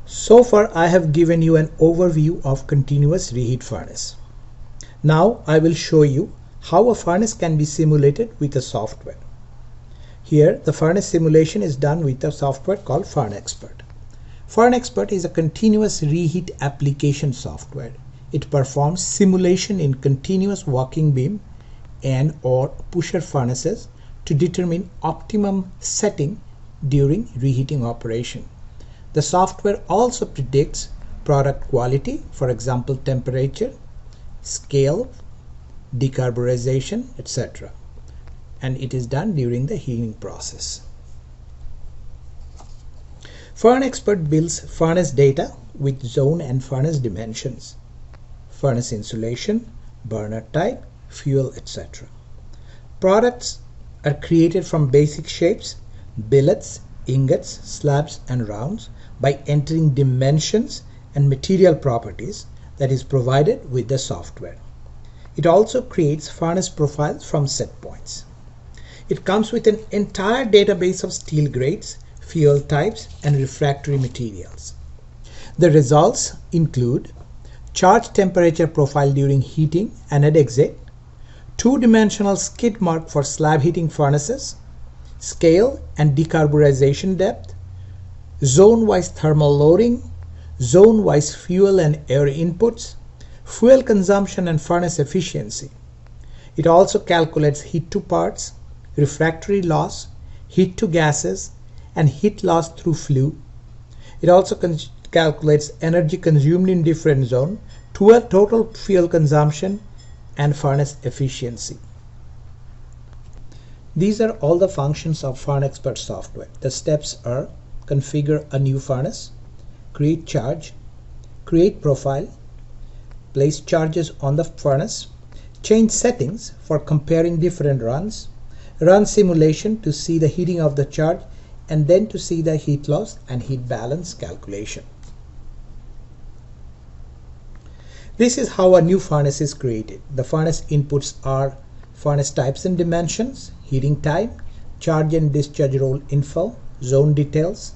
So far I have given you an overview of continuous reheat furnace. Now I will show you how a furnace can be simulated with a software. Here the furnace simulation is done with a software called FurnXpert. FurnXpert is a continuous reheat application software. It performs simulation in continuous walking beam and or pusher furnaces to determine optimum setting during reheating operation. The software also predicts product quality, for example temperature, scale, decarburization, etc. And it is done during the heating process. FurnXpert builds furnace data with zone and furnace dimensions, furnace insulation, burner type, fuel, etc. Products are created from basic shapes, billets, ingots, slabs and rounds by entering dimensions and material properties that is provided with the software. It also creates furnace profiles from set points. It comes with an entire database of steel grades, fuel types and refractory materials. The results include charge temperature profile during heating and at exit, two-dimensional skid mark for slab heating furnaces, scale and decarburization depth, zone-wise thermal loading, zone-wise fuel and air inputs, fuel consumption and furnace efficiency. It also calculates heat to parts, refractory loss, heat to gases, and heat loss through flue. It also calculates energy consumed in different zones, total fuel consumption, and furnace efficiency. These are all the functions of FurnXpert software. The steps are: configure a new furnace, create charge, create profile, place charges on the furnace, change settings for comparing different runs, run simulation to see the heating of the charge, and then to see the heat loss and heat balance calculation. This is how a new furnace is created. The furnace inputs are furnace types and dimensions, heating type, charge and discharge roll info, zone details,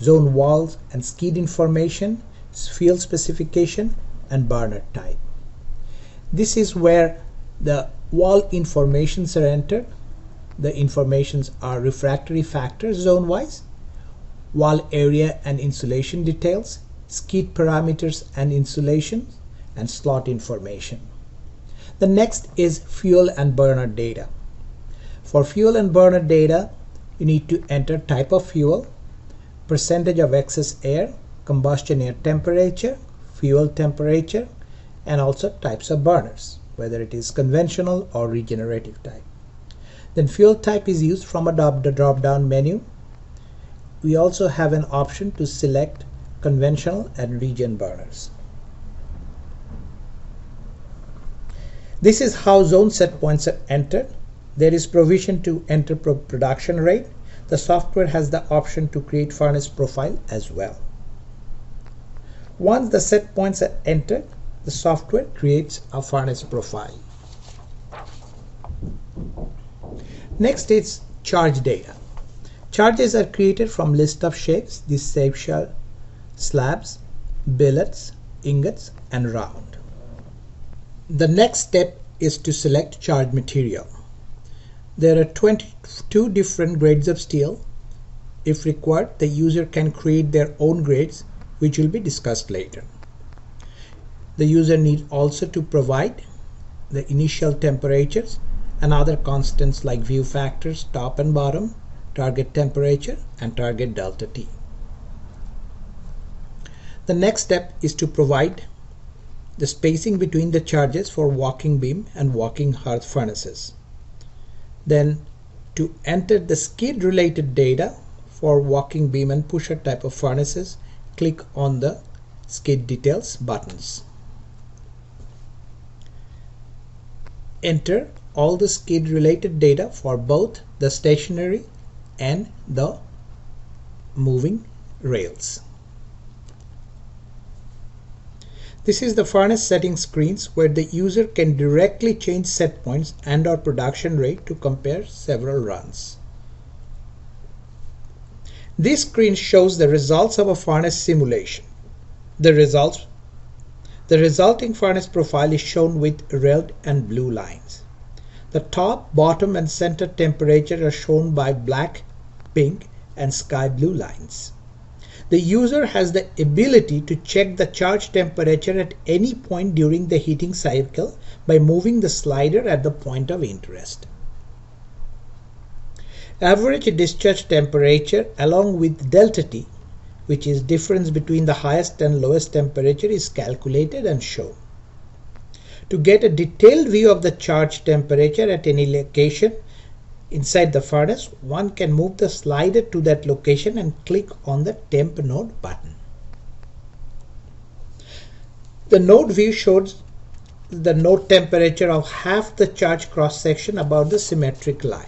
zone walls and skid information, fuel specification, and burner type. This is where the wall informations are entered. The informations are refractory factors zone-wise, wall area and insulation details, skid parameters and insulation, and slot information. The next is fuel and burner data. For fuel and burner data, you need to enter type of fuel, percentage of excess air, combustion air temperature, fuel temperature, and also types of burners, whether it is conventional or regenerative type. Then fuel type is used from a drop-down menu. We also have an option to select conventional and regen burners. This is how zone set points are entered. There is provision to enter production rate. The software has the option to create furnace profile as well. Once the set points are entered, the software creates a furnace profile. Next is charge data. Charges are created from list of shapes. These shapes are slabs, billets, ingots, and round. The next step is to select charge material. There are 22 different grades of steel. If required, the user can create their own grades, which will be discussed later. The user needs also to provide the initial temperatures and other constants like view factors, top and bottom, target temperature, and target delta T. The next step is to provide the spacing between the charges for walking beam and walking hearth furnaces. Then to enter the skid related data for walking beam and pusher type of furnaces, click on the skid details buttons. Enter all the skid related data for both the stationary and the moving rails. This is the furnace setting screens where the user can directly change set points and or production rate to compare several runs. This screen shows the results of a furnace simulation. The resulting furnace profile is shown with red and blue lines. The top, bottom and center temperature are shown by black, pink and sky blue lines. The user has the ability to check the charge temperature at any point during the heating cycle by moving the slider at the point of interest. Average discharge temperature along with delta T, which is difference between the highest and lowest temperature, is calculated and shown. To get a detailed view of the charge temperature at any location inside the furnace, one can move the slider to that location and click on the Temp node button. The node view shows the node temperature of half the charge cross-section above the symmetric line.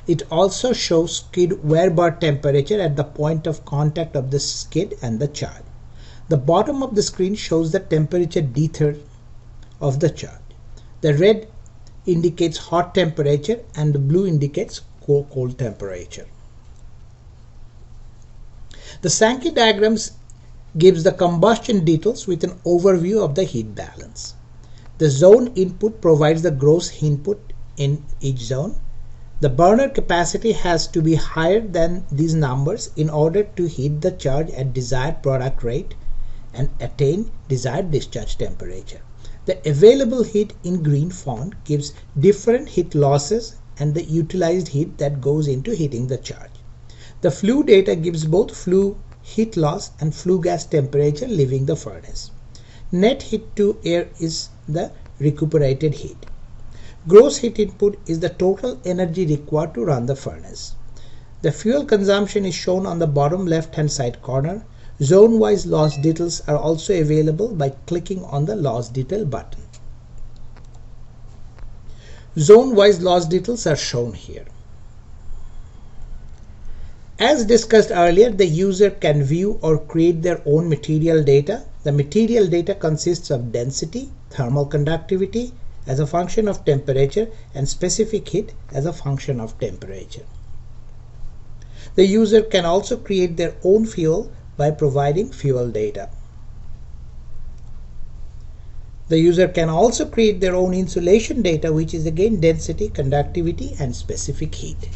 It also shows skid wear bar temperature at the point of contact of the skid and the charge. The bottom of the screen shows the temperature detail of the charge. The red indicates hot temperature and the blue indicates cold temperature. The Sankey diagrams gives the combustion details with an overview of the heat balance. The zone input provides the gross input in each zone. The burner capacity has to be higher than these numbers in order to heat the charge at desired product rate and attain desired discharge temperature. The available heat in green font gives different heat losses and the utilized heat that goes into heating the charge. The flue data gives both flue heat loss and flue gas temperature leaving the furnace. Net heat to air is the recuperated heat. Gross heat input is the total energy required to run the furnace. The fuel consumption is shown on the bottom left hand side corner. Zone-wise loss details are also available by clicking on the loss detail button. Zone-wise loss details are shown here. As discussed earlier, the user can view or create their own material data. The material data consists of density, thermal conductivity as a function of temperature, and specific heat as a function of temperature. The user can also create their own fuel by providing fuel data. The user can also create their own insulation data, which is again density, conductivity and specific heat.